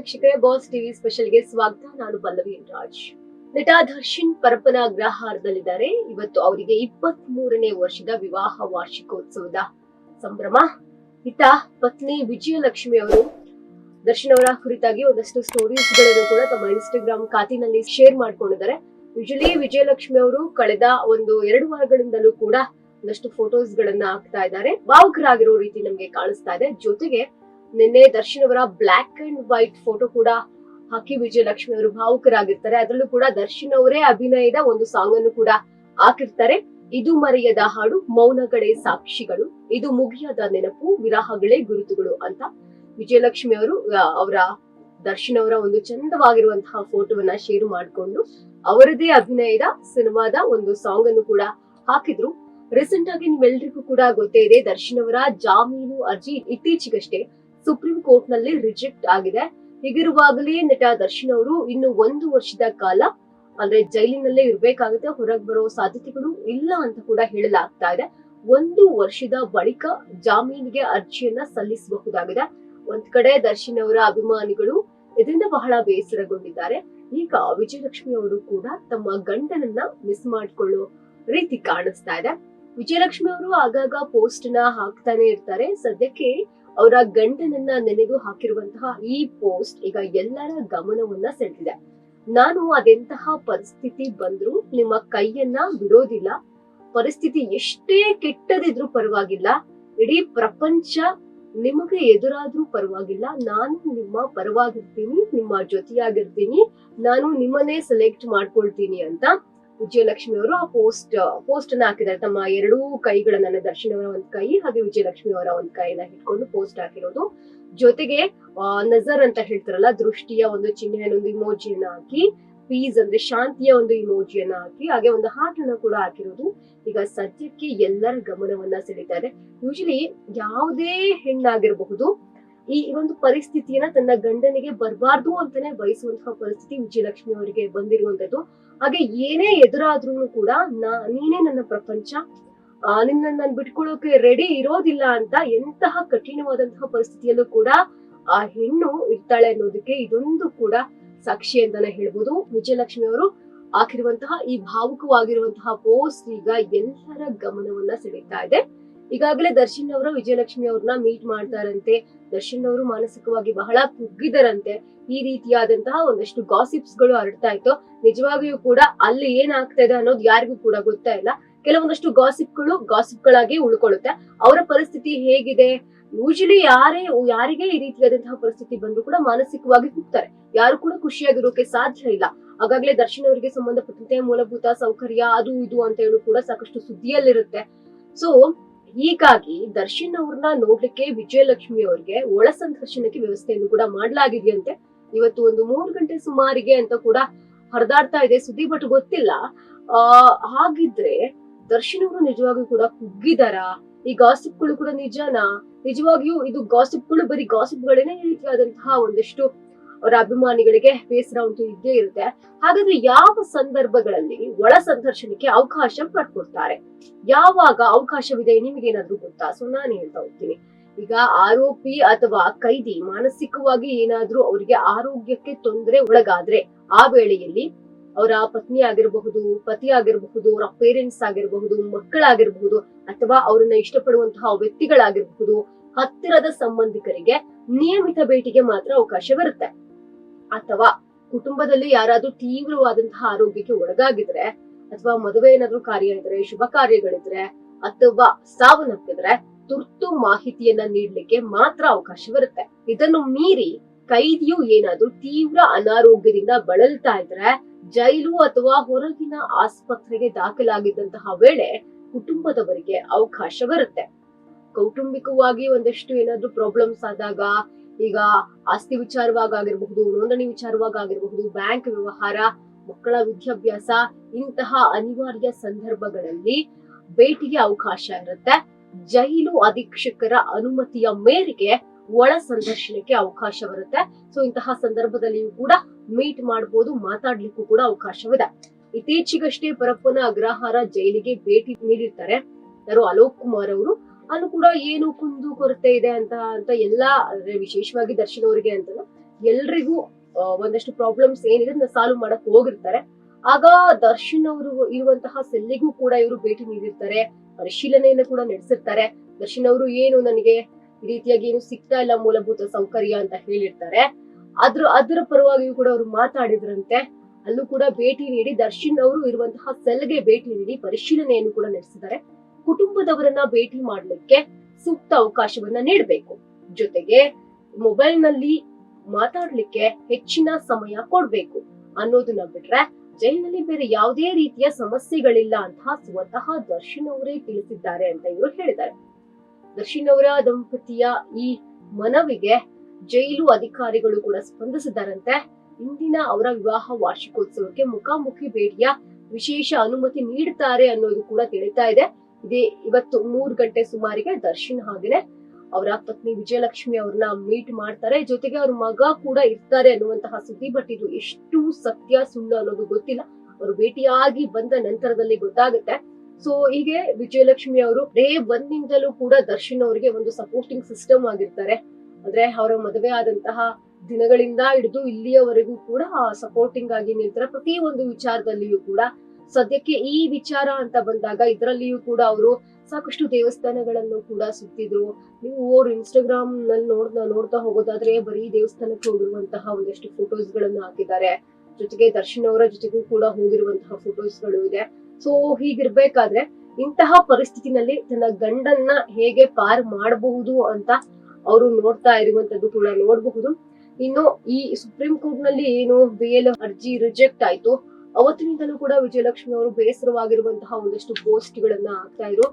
ವೀಕ್ಷಕರೇ, boss TV ಸ್ಪೆಷಲ್ಗೆ ಸ್ವಾಗತ. ನಾನು ಪಲ್ಲವಿ ರಾಜ್. ನಟ ದರ್ಶನ್ ಪರಪ್ಪನ ಅಗ್ರಹಾರದಲ್ಲಿದ್ದಾರೆ. ಇವತ್ತು ಅವರಿಗೆ 23ನೇ ವರ್ಷದ ವಿವಾಹ ವಾರ್ಷಿಕೋತ್ಸವದ ಸಂಭ್ರಮ. ಇತ್ತ ಪತ್ನಿ ವಿಜಯಲಕ್ಷ್ಮಿ ಅವರು ದರ್ಶನ್ ಅವರ ಕುರಿತಾಗಿ ಒಂದಷ್ಟು ಸ್ಟೋರೀಸ್ ಗಳನ್ನು ಕೂಡ ತಮ್ಮ ಇನ್ಸ್ಟಾಗ್ರಾಮ್ ಖಾತೆನಲ್ಲಿ ಶೇರ್ ಮಾಡ್ಕೊಂಡಿದ್ದಾರೆ. ಯೂಶಲಿ ವಿಜಯಲಕ್ಷ್ಮಿ ಅವರು ಕಳೆದ 1-2 ವಾರಗಳಿಂದಲೂ ಕೂಡ ಒಂದಷ್ಟು ಫೋಟೋಸ್ ಗಳನ್ನ ಹಾಕ್ತಾ ಇದ್ದಾರೆ. ಭಾವುಕರಾಗಿರೋ ರೀತಿ ನಮ್ಗೆ ಕಾಣಿಸ್ತಾ ಇದೆ. ಜೊತೆಗೆ ನಿನ್ನೆ ದರ್ಶನ್ ಅವರ ಬ್ಲಾಕ್ ಅಂಡ್ ವೈಟ್ ಫೋಟೋ ಕೂಡ ಹಾಕಿ ವಿಜಯಲಕ್ಷ್ಮಿ ಅವರು ಭಾವುಕರಾಗಿರ್ತಾರೆ. ಅದರಲ್ಲೂ ಕೂಡ ದರ್ಶನ್ ಅವರೇ ಅಭಿನಯದ ಒಂದು ಸಾಂಗ್ ಅನ್ನು ಕೂಡ ಹಾಕಿರ್ತಾರೆ. ಇದು ಮರೆಯದ ಹಾಡು, ಮೌನಗಳೇ ಸಾಕ್ಷಿಗಳು, ಇದು ಮುಗಿಯದ ನೆನಪು, ವಿರಹಗಳೇ ಗುರುತುಗಳು ಅಂತ ವಿಜಯಲಕ್ಷ್ಮಿ ಅವರು ಅವರ ದರ್ಶನ್ ಅವರ ಒಂದು ಚಂದವಾಗಿರುವಂತಹ ಫೋಟೋವನ್ನ ಶೇರ್ ಮಾಡಿಕೊಂಡು ಅವರದೇ ಅಭಿನಯದ ಸಿನಿಮಾದ ಒಂದು ಸಾಂಗ್ ಅನ್ನು ಕೂಡ ಹಾಕಿದ್ರು. ರೀಸೆಂಟ್ ಆಗಿ ನಿಮ್ಮೆಲ್ಲರಿಗೂ ಕೂಡ ಗೊತ್ತೇ ಇದೆ, ದರ್ಶನ್ ಅವರ ಜಾಮೀನು ಅರ್ಜಿ ಇತ್ತೀಚೆಗಷ್ಟೇ ಸುಪ್ರೀಂ ಕೋರ್ಟ್ ನಲ್ಲಿ ರಿಜೆಕ್ಟ್ ಆಗಿದೆ. ಹೀಗಿರುವಾಗಲೇ ನಟ ದರ್ಶನ್ ಅವರು ಇನ್ನು 1 ವರ್ಷದ ಕಾಲ ಅಂದ್ರೆ ಜೈಲಿನಲ್ಲೇ ಇರ್ಬೇಕಾಗುತ್ತೆ. ಹೊರಗೆ ಬರೋ ಸಾಧ್ಯತೆಗಳು ಇಲ್ಲ ಅಂತ ಕೂಡ ಹೇಳಲಾಗ್ತಾ ಇದೆ. 1 ವರ್ಷದ ಬಳಿಕ ಜಾಮೀನಿಗೆ ಅರ್ಜಿಯನ್ನ ಸಲ್ಲಿಸಬಹುದಾಗಿದೆ. ಒಂದ್ ಕಡೆ ದರ್ಶನ್ ಅವರ ಅಭಿಮಾನಿಗಳು ಇದರಿಂದ ಬಹಳ ಬೇಸರಗೊಂಡಿದ್ದಾರೆ. ಈಗ ವಿಜಯಲಕ್ಷ್ಮಿ ಅವರು ಕೂಡ ತಮ್ಮ ಗಂಡನನ್ನ ಮಿಸ್ ಮಾಡ್ಕೊಳ್ಳೋ ರೀತಿ ಕಾಣಿಸ್ತಾ ಇದೆ. ವಿಜಯಲಕ್ಷ್ಮಿ ಅವರು ಆಗಾಗ ಪೋಸ್ಟ್ ನ ಹಾಕ್ತಾನೆ ಇರ್ತಾರೆ. ಸದ್ಯಕ್ಕೆ ಅವರ ಗಂಡನನ್ನ ನೆನೆದು ಹಾಕಿರುವಂತಹ ಈ ಪೋಸ್ಟ್ ಈಗ ಎಲ್ಲರ ಗಮನವನ್ನ ಸೆಳೆದಿದೆ. ನಾನು ಅದೆಂತಹ ಪರಿಸ್ಥಿತಿ ಬಂದ್ರು ನಿಮ್ಮ ಕೈಯನ್ನ ಬಿಡೋದಿಲ್ಲ. ಪರಿಸ್ಥಿತಿ ಎಷ್ಟೇ ಕೆಟ್ಟದಿದ್ರು ಪರವಾಗಿಲ್ಲ, ಇಡೀ ಪ್ರಪಂಚ ನಿಮಗೆ ಎದುರಾದ್ರೂ ಪರವಾಗಿಲ್ಲ, ನಾನು ನಿಮ್ಮ ಪರವಾಗಿರ್ತೀನಿ, ನಿಮ್ಮ ಜೊತೆಯಾಗಿರ್ತೀನಿ, ನಾನು ನಿಮ್ಮನ್ನೇ ಸೆಲೆಕ್ಟ್ ಮಾಡ್ಕೊಳ್ತೀನಿ ಅಂತ ವಿಜಯಲಕ್ಷ್ಮಿ ಅವರು ಆ ಪೋಸ್ಟ್ ಅನ್ನ ಹಾಕಿದ್ದಾರೆ. ತಮ್ಮ 2 ಕೈಗಳನ್ನ, ದರ್ಶನ್ ಅವರ ಒಂದ್ ಕೈ ಹಾಗೆ ವಿಜಯಲಕ್ಷ್ಮಿ ಅವರ ಒಂದ್ ಕೈನ ಇಟ್ಕೊಂಡು ಪೋಸ್ಟ್ ಹಾಕಿರೋದು. ಜೊತೆಗೆ ನಜರ್ ಅಂತ ಹೇಳ್ತಾರಲ್ಲ, ದೃಷ್ಟಿಯ ಒಂದು ಚಿಹ್ನೆಯನ್ನು, ಒಂದು ಇಮೋಜಿಯನ್ನ ಹಾಕಿ, ಪೀಸ್ ಅಂದ್ರೆ ಶಾಂತಿಯ ಒಂದು ಇಮೋಜಿಯನ್ನ ಹಾಕಿ, ಹಾಗೆ ಒಂದು ಹಾರ್ಟ್ ಅನ್ನ ಕೂಡ ಹಾಕಿರೋದು ಈಗ ಸದ್ಯಕ್ಕೆ ಎಲ್ಲರ ಗಮನವನ್ನ ಸೆಳೀತಾ ಇದೆ. ಯೂಶಲಿ ಯಾವುದೇ ಹೆಣ್ಣಾಗಿರಬಹುದು ಈ ಒಂದು ಪರಿಸ್ಥಿತಿಯನ್ನ ತನ್ನ ಗಂಡನಿಗೆ ಬರಬಾರ್ದು ಅಂತಾನೆ ಬಯಸುವಂತಹ ಪರಿಸ್ಥಿತಿ ವಿಜಯಲಕ್ಷ್ಮಿ ಅವರಿಗೆ ಬಂದಿರುವಂತದ್ದು. ಹಾಗೆ ಏನೇ ಎದುರಾದ್ರೂ ಕೂಡ ನೀನೇ ನನ್ನ ಪ್ರಪಂಚ, ನಿನ್ನ ನಾನು ಬಿಟ್ಕೊಳ್ಳೋಕೆ ರೆಡಿ ಇರೋದಿಲ್ಲ ಅಂತ ಎಂತಹ ಕಠಿಣವಾದಂತಹ ಪರಿಸ್ಥಿತಿಯಲ್ಲೂ ಕೂಡ ಆ ಹೆಣ್ಣು ಇರ್ತಾಳೆ ಅನ್ನೋದಕ್ಕೆ ಇದೊಂದು ಕೂಡ ಸಾಕ್ಷಿ ಅಂತಾನೆ ಹೇಳ್ಬೋದು. ವಿಜಯಲಕ್ಷ್ಮಿ ಅವರು ಹಾಕಿರುವಂತಹ ಈ ಭಾವುಕವಾಗಿರುವಂತಹ ಪೋಸ್ಟ್ ಈಗ ಎಲ್ಲರ ಗಮನವನ್ನ ಸೆಳೀತಾ ಇದೆ. ಈಗಾಗಲೇ ದರ್ಶನ್ ಅವರು ವಿಜಯಲಕ್ಷ್ಮಿ ಅವ್ರನ್ನ ಮೀಟ್ ಮಾಡ್ತಾರಂತೆ. ದರ್ಶನ್ ಅವರು ಮಾನಸಿಕವಾಗಿ ಬಹಳ ಕುಗ್ಗಿದರಂತೆ. ಈ ರೀತಿಯಾದಂತಹ ಒಂದಷ್ಟು ಗಾಸಿಪ್ಸ್ ಗಳು ಹರಡ್ತಾ ಇತ್ತು. ನಿಜವಾಗಿಯೂ ಕೂಡ ಅಲ್ಲಿ ಏನಾಗ್ತಾ ಇದೆ ಅನ್ನೋದು ಯಾರಿಗೂ ಕೂಡ ಗೊತ್ತಾ ಇಲ್ಲ. ಕೆಲವೊಂದಷ್ಟು ಗಾಸಿಪ್ಗಳಾಗಿ ಉಳ್ಕೊಳ್ಳುತ್ತೆ. ಅವರ ಪರಿಸ್ಥಿತಿ ಹೇಗಿದೆ, ಯೂಶಲಿ ಯಾರಿಗೆ ಈ ರೀತಿಯಾದಂತಹ ಪರಿಸ್ಥಿತಿ ಬಂದ್ರು ಕೂಡ ಮಾನಸಿಕವಾಗಿ ಕುಗ್ತಾರೆ. ಯಾರು ಕೂಡ ಖುಷಿಯಾಗಿರೋಕೆ ಸಾಧ್ಯ ಇಲ್ಲ. ಆಗಾಗ್ಲೇ ದರ್ಶನ್ ಅವರಿಗೆ ಸಂಬಂಧಪಟ್ಟಂತೆ ಮೂಲಭೂತ ಸೌಕರ್ಯ ಅದು ಇದು ಅಂತ ಹೇಳಿ ಕೂಡ ಸಾಕಷ್ಟು ಸುದ್ದಿಯಲ್ಲಿರುತ್ತೆ. ಸೊ ಹೀಗಾಗಿ ದರ್ಶನ್ ಅವ್ರನ್ನ ನೋಡ್ಲಿಕ್ಕೆ ವಿಜಯಲಕ್ಷ್ಮಿ ಅವರಿಗೆ ಒಳ ಸಂದರ್ಶನಕ್ಕೆ ವ್ಯವಸ್ಥೆಯನ್ನು ಕೂಡ ಮಾಡಲಾಗಿದೆಯಂತೆ. ಇವತ್ತು ಒಂದು 3 ಗಂಟೆ ಸುಮಾರಿಗೆ ಅಂತ ಕೂಡ ಹರಿದಾಡ್ತಾ ಇದೆ ಸುದ್ದಿ, ಬಟ್ ಗೊತ್ತಿಲ್ಲ. ಹಾಗಿದ್ರೆ ದರ್ಶನ್ ಅವರು ನಿಜವಾಗಿಯೂ ಕೂಡ ಕುಗ್ಗಿದಾರಾ? ಈ ಗಾಸಿಪ್ಗಳು ಕೂಡ ನಿಜನಾ? ನಿಜವಾಗಿಯೂ ಇದು ಗಾಸಿಪ್ಗಳು ಬರೀ ಗಾಸಿಪ್ಗಳೇನೆ ಈ ರೀತಿಯಾದಂತಹ ಒಂದಷ್ಟು ಅವರ ಅಭಿಮಾನಿಗಳಿಗೆ ಬೇಸರ ಅಂತೂ ಇದ್ದೇ ಇರುತ್ತೆ. ಹಾಗಾದ್ರೆ ಯಾವ ಸಂದರ್ಭಗಳಲ್ಲಿ ಒಳ ಸಂದರ್ಶನಕ್ಕೆ ಅವಕಾಶ ಮಾಡ್ಕೊಡ್ತಾರೆ, ಯಾವಾಗ ಅವಕಾಶವಿದೆ, ನಿಮ್ಗೇನಾದ್ರೂ ಗೊತ್ತಾ? ಸೊ ನಾನು ಹೇಳ್ತಾ ಹೋಗ್ತೀನಿ. ಈಗ ಆರೋಪಿ ಅಥವಾ ಕೈದಿ ಮಾನಸಿಕವಾಗಿ ಏನಾದ್ರೂ ಅವರಿಗೆ ಆರೋಗ್ಯಕ್ಕೆ ತೊಂದರೆ ಒಳಗಾದ್ರೆ ಆ ವೇಳೆಯಲ್ಲಿ ಅವರ ಪತ್ನಿ ಆಗಿರಬಹುದು, ಪತಿ ಆಗಿರಬಹುದು, ಅವರ ಪೇರೆಂಟ್ಸ್ ಆಗಿರಬಹುದು, ಮಕ್ಕಳಾಗಿರಬಹುದು, ಅಥವಾ ಅವರನ್ನ ಇಷ್ಟಪಡುವಂತಹ ವ್ಯಕ್ತಿಗಳಾಗಿರಬಹುದು, ಹತ್ತಿರದ ಸಂಬಂಧಿಕರಿಗೆ ನಿಯಮಿತ ಭೇಟಿಗೆ ಮಾತ್ರ ಅವಕಾಶವಿರುತ್ತೆ. ಅಥವಾ ಕುಟುಂಬದಲ್ಲಿ ಯಾರಾದ್ರೂ ತೀವ್ರವಾದಂತಹ ಆರೋಗ್ಯಕ್ಕೆ ಒಳಗಾಗಿದ್ರೆ, ಅಥವಾ ಮದುವೆ ಏನಾದ್ರೂ ಕಾರ್ಯ ಇದ್ರೆ, ಶುಭ ಕಾರ್ಯಗಳಿದ್ರೆ, ಅಥವಾ ಸಾವನ್ನಪ್ಪಿದ್ರೆ ತುರ್ತು ಮಾಹಿತಿಯನ್ನ ನೀಡ್ಲಿಕ್ಕೆ ಮಾತ್ರ ಅವಕಾಶವಿರುತ್ತೆ. ಇದನ್ನು ಮೀರಿ ಕೈದಿಯು ಏನಾದ್ರೂ ತೀವ್ರ ಅನಾರೋಗ್ಯದಿಂದ ಬಳಲ್ತಾ ಇದ್ರೆ ಜೈಲು ಅಥವಾ ಹೊರಗಿನ ಆಸ್ಪತ್ರೆಗೆ ದಾಖಲಾಗಿದ್ದಂತಹ ವೇಳೆ ಕುಟುಂಬದವರಿಗೆ ಅವಕಾಶವಿರುತ್ತೆ. ಕೌಟುಂಬಿಕವಾಗಿ ಒಂದಷ್ಟು ಏನಾದ್ರೂ ಪ್ರಾಬ್ಲಮ್ಸ್ ಆದಾಗ, ಈಗ ಆಸ್ತಿ ವಿಚಾರವಾಗಿರಬಹುದು, ನೋಂದಣಿ ವಿಚಾರವಾಗಿರಬಹುದು, ಬ್ಯಾಂಕ್ ವ್ಯವಹಾರ, ಮಕ್ಕಳ ವಿದ್ಯಾಭ್ಯಾಸ, ಇಂತಹ ಅನಿವಾರ್ಯ ಸಂದರ್ಭಗಳಲ್ಲಿ ಭೇಟಿಗೆ ಅವಕಾಶ ಇರುತ್ತೆ. ಜೈಲು ಅಧೀಕ್ಷಕರ ಅನುಮತಿಯ ಮೇರೆಗೆ ಒಳ ಸಂದರ್ಶನಕ್ಕೆ ಅವಕಾಶವಿರುತ್ತೆ. ಸೊ ಇಂತಹ ಸಂದರ್ಭದಲ್ಲಿಯೂ ಕೂಡ ಮೀಟ್ ಮಾಡಬಹುದು, ಮಾತಾಡ್ಲಿಕ್ಕೂ ಕೂಡ ಅವಕಾಶವಿದೆ. ಇತ್ತೀಚೆಗಷ್ಟೇ ಪರಪ್ಪನ ಅಗ್ರಹಾರ ಜೈಲಿಗೆ ಭೇಟಿ ನೀಡಿರ್ತಾರೆ ಯಾರು ಅಲೋಕ್ ಕುಮಾರ್ ಅವರು. ಅಲ್ಲೂ ಕೂಡ ಏನು ಕುಂದು ಕೊರತೆ ಇದೆ ಅಂತ ಎಲ್ಲಾ ವಿಶೇಷವಾಗಿ ದರ್ಶನ್ ಅವರಿಗೆ ಅಂತಲ್ಲ ಎಲ್ರಿಗೂ ಒಂದಷ್ಟು ಪ್ರಾಬ್ಲಮ್ಸ್ ಏನಿದೆ ಅದನ್ನ ಸಾಲ್ವ್ ಮಾಡಕ್ ಹೋಗಿರ್ತಾರೆ. ಆಗ ದರ್ಶನ್ ಅವರು ಇರುವಂತಹ ಸೆಲ್ಲಿಗೂ ಕೂಡ ಇವರು ಭೇಟಿ ನೀಡಿರ್ತಾರೆ, ಪರಿಶೀಲನೆಯನ್ನು ಕೂಡ ನಡೆಸಿರ್ತಾರೆ. ದರ್ಶನ್ ಅವರು ಏನು ನನಗೆ ಈ ರೀತಿಯಾಗಿ ಏನು ಸಿಗ್ತಾ ಇಲ್ಲ ಮೂಲಭೂತ ಸೌಕರ್ಯ ಅಂತ ಹೇಳಿರ್ತಾರೆ. ಅದರ ಪರವಾಗಿಯೂ ಕೂಡ ಅವರು ಮಾತಾಡಿದ್ರಂತೆ. ಅಲ್ಲೂ ಕೂಡ ಭೇಟಿ ನೀಡಿ ದರ್ಶನ್ ಅವರು ಇರುವಂತಹ ಸೆಲ್ಗೆ ಭೇಟಿ ನೀಡಿ ಪರಿಶೀಲನೆಯನ್ನು ಕೂಡ ನಡೆಸಿದ್ದಾರೆ. ಕುಟುಂಬದವರನ್ನ ಭೇಟಿ ಮಾಡ್ಲಿಕ್ಕೆ ಸೂಕ್ತ ಅವಕಾಶವನ್ನ ನೀಡಬೇಕು, ಜೊತೆಗೆ ಮೊಬೈಲ್ ನಲ್ಲಿ ಮಾತಾಡ್ಲಿಕ್ಕೆ ಹೆಚ್ಚಿನ ಸಮಯ ಕೊಡ್ಬೇಕು ಅನ್ನೋದನ್ನ ಬಿಟ್ರೆ ಜೈಲಿನಲ್ಲಿ ಬೇರೆ ಯಾವುದೇ ರೀತಿಯ ಸಮಸ್ಯೆಗಳಿಲ್ಲ ಅಂತ ಸ್ವತಃ ದರ್ಶನ್ ಅವರೇ ತಿಳಿಸಿದ್ದಾರೆ ಅಂತ ಇವರು ಹೇಳಿದ್ದಾರೆ. ದರ್ಶನ್ ಅವರ ದಂಪತಿಯ ಈ ಮನವಿಗೆ ಜೈಲು ಅಧಿಕಾರಿಗಳು ಕೂಡ ಸ್ಪಂದಿಸಿದ್ದಾರಂತೆ. ಇಂದಿನ ಅವರ ವಿವಾಹ ವಾರ್ಷಿಕೋತ್ಸವಕ್ಕೆ ಮುಖಾಮುಖಿ ಭೇಟಿಯ ವಿಶೇಷ ಅನುಮತಿ ನೀಡುತ್ತಾರೆ ಅನ್ನೋದು ಕೂಡ ತಿಳಿತಾ ಇದೆ. ಇವತ್ತು 3 ಗಂಟೆ ಸುಮಾರಿಗೆ ದರ್ಶನ್ ಹಾಗೇನೆ ಅವರ ಪತ್ನಿ ವಿಜಯಲಕ್ಷ್ಮಿ ಅವ್ರನ್ನ ಮೀಟ್ ಮಾಡ್ತಾರೆ. ಜೊತೆಗೆ ಅವ್ರ ಮಗ ಕೂಡ ಇರ್ತಾರೆ ಅನ್ನುವಂತಹ ಸುದ್ದಿ. ಬಟ್ ಇದು ಎಷ್ಟು ಸತ್ಯ ಸುಳ್ಳು ಅನ್ನೋದು ಗೊತ್ತಿಲ್ಲ, ಅವರು ಭೇಟಿಯಾಗಿ ಬಂದ ನಂತರದಲ್ಲಿ ಗೊತ್ತಾಗುತ್ತೆ. ಸೊ ಹೀಗೆ ವಿಜಯಲಕ್ಷ್ಮಿ ಅವರು ಡೇ 1 ನಿಂದಲೂ ಕೂಡ ದರ್ಶನ್ ಅವರಿಗೆ ಒಂದು ಸಪೋರ್ಟಿಂಗ್ ಸಿಸ್ಟಮ್ ಆಗಿರ್ತಾರೆ. ಅಂದ್ರೆ ಅವರ ಮದುವೆ ಆದಂತಹ ದಿನಗಳಿಂದ ಹಿಡಿದು ಇಲ್ಲಿಯವರೆಗೂ ಕೂಡ ಸಪೋರ್ಟಿಂಗ್ ಆಗಿ ನಿಲ್ತಾರೆ ಪ್ರತಿ ಒಂದು ವಿಚಾರದಲ್ಲಿಯೂ ಕೂಡ. ಸದ್ಯಕ್ಕೆ ಈ ವಿಚಾರ ಅಂತ ಬಂದಾಗ ಇದರಲ್ಲಿಯೂ ಕೂಡ ಅವರು ಸಾಕಷ್ಟು ದೇವಸ್ಥಾನಗಳನ್ನು ಕೂಡ ಸುತ್ತಿದ್ರು. ನೀವು ಅವ್ರ ಇನ್ಸ್ಟಾಗ್ರಾಮ್ ನಲ್ಲಿ ನೋಡ್ತಾ ಹೋಗೋದಾದ್ರೆ ಬರೀ ದೇವಸ್ಥಾನಕ್ಕೆ ಹೋಗಿರುವಂತಹ ಒಂದಷ್ಟು ಫೋಟೋಸ್ ಗಳನ್ನ ಹಾಕಿದ್ದಾರೆ. ಜೊತೆಗೆ ದರ್ಶನ್ ಅವರ ಜೊತೆಗೂ ಕೂಡ ಹೋಗಿರುವಂತಹ ಫೋಟೋಸ್ ಗಳು ಇದೆ. ಸೊ ಹೀಗಿರ್ಬೇಕಾದ್ರೆ ಇಂತಹ ಪರಿಸ್ಥಿತಿನಲ್ಲಿ ತನ್ನ ಗಂಡನ್ನ ಹೇಗೆ ಪಾರ್ ಮಾಡಬಹುದು ಅಂತ ಅವರು ನೋಡ್ತಾ ಇರುವಂತದ್ದು ಕೂಡ ನೋಡಬಹುದು. ಇನ್ನು ಈ ಸುಪ್ರೀಂ ಕೋರ್ಟ್ ನಲ್ಲಿ ಏನು ಬೇಲ್ ಅರ್ಜಿ ರಿಜೆಕ್ಟ್ ಆಯ್ತು, ಅವತ್ತಿನಿಂದಲೂ ಕೂಡ ವಿಜಯಲಕ್ಷ್ಮಿ ಅವರು ಬೇಸರವಾಗಿರುವಂತಹ ಒಂದಷ್ಟು ಪೋಸ್ಟ್ ಗಳನ್ನ ಹಾಕ್ತಾ ಇದ್ರು.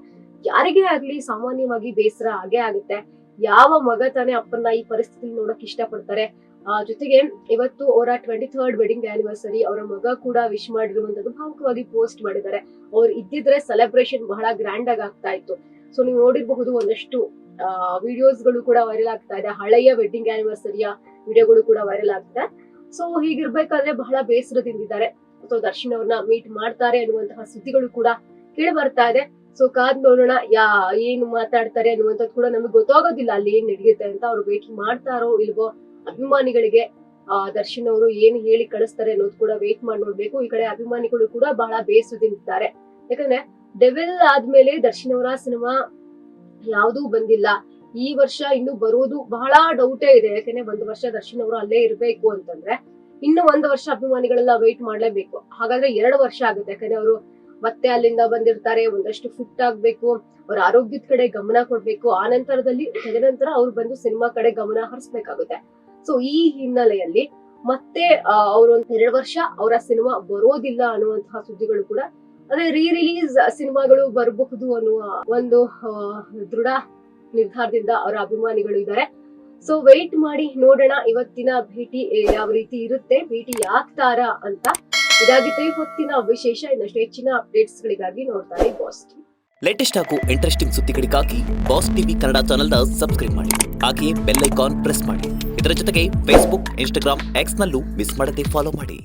ಯಾರಿಗೇ ಆಗ್ಲಿ ಸಾಮಾನ್ಯವಾಗಿ ಬೇಸರ ಆಗೇ ಆಗುತ್ತೆ. ಯಾವ ಮಗ ತಾನೇ ಅಪ್ಪನ್ನ ಈ ಪರಿಸ್ಥಿತಿ ನೋಡಕ್ ಇಷ್ಟ ಪಡ್ತಾರೆ. ಜೊತೆಗೆ ಇವತ್ತು ಅವರ 23rd ವೆಡ್ಡಿಂಗ್ ಆನಿವರ್ಸರಿ, ಅವರ ಮಗ ಕೂಡ ವಿಶ್ ಮಾಡಿರುವಂತದ್ದು ಭಾವುಕವಾಗಿ ಪೋಸ್ಟ್ ಮಾಡಿದ್ದಾರೆ. ಅವ್ರು ಇದ್ದಿದ್ರೆ ಸೆಲೆಬ್ರೇಷನ್ ಬಹಳ ಗ್ರ್ಯಾಂಡ್ ಆಗಿ ಆಗ್ತಾ ಇತ್ತು. ಸೊ ನೀವು ನೋಡಿರಬಹುದು ಒಂದಷ್ಟು ವಿಡಿಯೋಸ್ ಗಳು ಕೂಡ ವೈರಲ್ ಆಗ್ತಾ ಇದೆ. ಹಳೆಯ ವೆಡ್ಡಿಂಗ್ ಆನಿವರ್ಸರಿಯ ವಿಡಿಯೋಗಳು ಕೂಡ ವೈರಲ್ ಆಗ್ತಾ. ಸೊ ಹೀಗಿರ್ಬೇಕಾದ್ರೆ ಬಹಳ ಬೇಸರದಿಂದಿದ್ದಾರೆ. ಸೊ ದರ್ಶನ್ ಅವ್ರನ್ನ ಮೀಟ್ ಮಾಡ್ತಾರೆ ಅನ್ನುವಂತಹ ಸುದ್ದಿಗಳು ಕೂಡ ಕೇಳಿ ಬರ್ತಾ ಇದೆ. ಸೊ ಕಾದ್ ನೋಡೋಣ ಏನು ಮಾತಾಡ್ತಾರೆ ಅನ್ನುವಂಥದ್ದು ಕೂಡ ನಮಗೆ ಗೊತ್ತಾಗೋದಿಲ್ಲ ಅಲ್ಲಿ ಏನ್ ನಡೆಯುತ್ತೆ ಅಂತ. ಅವ್ರು ಭೇಟಿ ಮಾಡ್ತಾರೋ ಇಲ್ವೋ, ಅಭಿಮಾನಿಗಳಿಗೆ ದರ್ಶನ್ ಅವರು ಏನು ಹೇಳಿ ಕಳಿಸ್ತಾರೆ ಅನ್ನೋದು ಕೂಡ ವೇಟ್ ಮಾಡಿ ನೋಡ್ಬೇಕು. ಈ ಕಡೆ ಅಭಿಮಾನಿಗಳು ಕೂಡ ಬಹಳ ಬೇಸರದಿಂದಿದ್ದಾರೆ. ಯಾಕಂದ್ರೆ ಡೆವಿಲ್ ಆದ್ಮೇಲೆ ದರ್ಶನ್ ಅವರ ಸಿನಿಮಾ ಯಾವ್ದೂ ಬಂದಿಲ್ಲ. ಈ ವರ್ಷ ಇನ್ನು ಬರೋದು ಬಹಳ ಡೌಟೇ ಇದೆ. ಯಾಕಂದ್ರೆ 1 ವರ್ಷ ದರ್ಶನ್ ಅವರು ಅಲ್ಲೇ ಇರ್ಬೇಕು ಅಂತಂದ್ರೆ ಇನ್ನು 1 ವರ್ಷ ಅಭಿಮಾನಿಗಳೆಲ್ಲ ವೇಟ್ ಮಾಡ್ಲೇಬೇಕು. ಹಾಗಾದ್ರೆ 2 ವರ್ಷ ಆಗುತ್ತೆ. ಯಾಕಂದ್ರೆ ಅವರು ಮತ್ತೆ ಅಲ್ಲಿಂದ ಬಂದಿರ್ತಾರೆ, ಒಂದಷ್ಟು ಫಿಟ್ ಆಗ್ಬೇಕು, ಅವ್ರ ಆರೋಗ್ಯದ ಕಡೆ ಗಮನ ಕೊಡ್ಬೇಕು. ಆ ನಂತರದಲ್ಲಿ ತದನಂತರ ಅವ್ರು ಬಂದು ಸಿನಿಮಾ ಕಡೆ ಗಮನ ಹರಿಸ್ಬೇಕಾಗುತ್ತೆ. ಸೊ ಈ ಹಿನ್ನೆಲೆಯಲ್ಲಿ ಮತ್ತೆ ಅವ್ರು 2 ವರ್ಷ ಅವರ ಸಿನಿಮಾ ಬರೋದಿಲ್ಲ ಅನ್ನುವಂತಹ ಸುದ್ದಿಗಳು ಕೂಡ, ಅದೇ ರಿಲೀಸ್ ಸಿನಿಮಾಗಳು ಬರಬಹುದು ಅನ್ನುವ ಒಂದು ದೃಢ ನಿರ್ಧಾರದಿಂದ ಅವರ ಅಭಿಮಾನಿಗಳು ಇದ್ದಾರೆ. ಸೊ ವೇಟ್ ಮಾಡಿ ನೋಡೋಣ ಇವತ್ತಿನ ಭೇಟಿ ಯಾವ ರೀತಿ ಇರುತ್ತೆ, ಭೇಟಿ ಆಗ್ತಾರಾ ಅಂತ. ಇದಾಗಿತ್ತು ಹೊತ್ತಿನ ವಿಶೇಷ. ಇನ್ನಷ್ಟು ಹೆಚ್ಚಿನ ಅಪ್ಡೇಟ್ಸ್ ಗಳಿಗಾಗಿ ನೋಡ್ತಾ ಇರಿ ಬಾಸ್ ಟಿವಿ. ಲೇಟೆಸ್ಟ್ ಹಾಗೂ ಇಂಟ್ರೆಸ್ಟಿಂಗ್ ಸುದ್ದಿಗಳಿಗಾಗಿ ಬಾಸ್ ಟಿವಿ ಕನ್ನಡ ಚಾನೆಲ್ನ ಸಬ್ಸ್ಕ್ರೈಬ್ ಮಾಡಿ, ಹಾಗೆಯೇ ಬೆಲ್ ಐಕಾನ್ ಪ್ರೆಸ್ ಮಾಡಿ. ಇದರ ಜೊತೆಗೆ ಫೇಸ್ಬುಕ್, ಇನ್ಸ್ಟಾಗ್ರಾಮ್, ಎಕ್ಸ್ ನಲ್ಲೂ ಮಿಸ್ ಮಾಡದೆ ಫಾಲೋ ಮಾಡಿ.